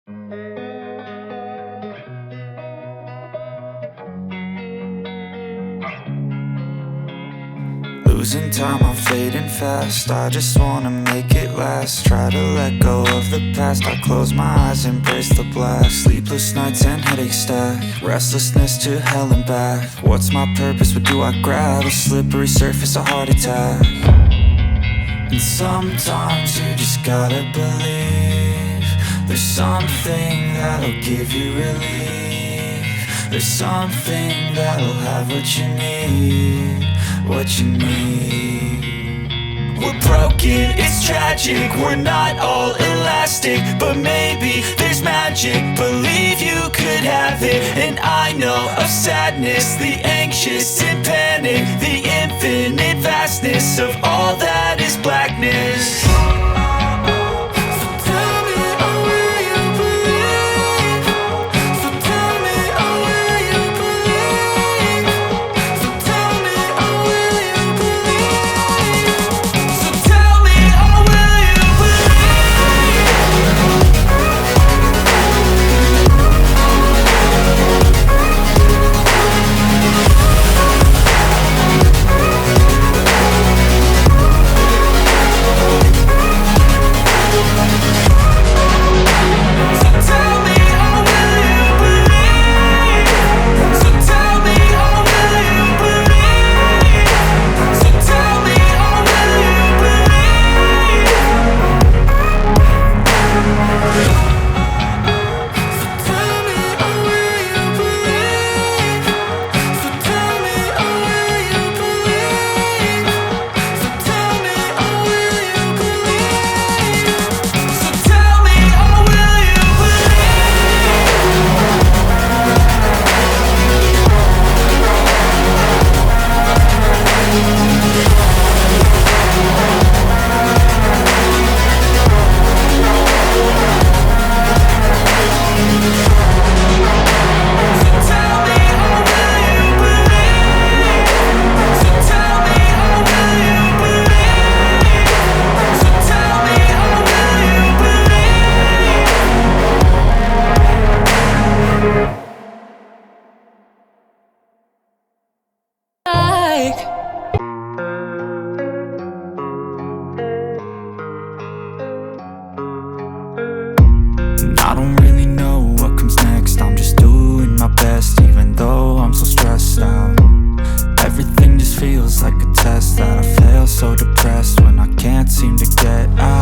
Losing time, I'm fading fast. I just wanna make it last. Try to let go of the past. I close my eyes, embrace the blast. Sleepless nights and headaches stack. Restlessness to hell and back. What's my purpose? What do I grab? A slippery surface, a heart attack. And sometimes you just gotta believe there's something that'll give you relief. There's something that'll have what you need, what you need. We're broken, it's tragic, we're not all elastic, but maybe there's magic. Believe you could have it, and I know of sadness, the anxious and panic, the infinite vastness of all that is blackness. I don't really know what comes next. I'm just doing my best, even though I'm so stressed out. Everything just feels like a test that I fail, so depressed when I can't seem to get out.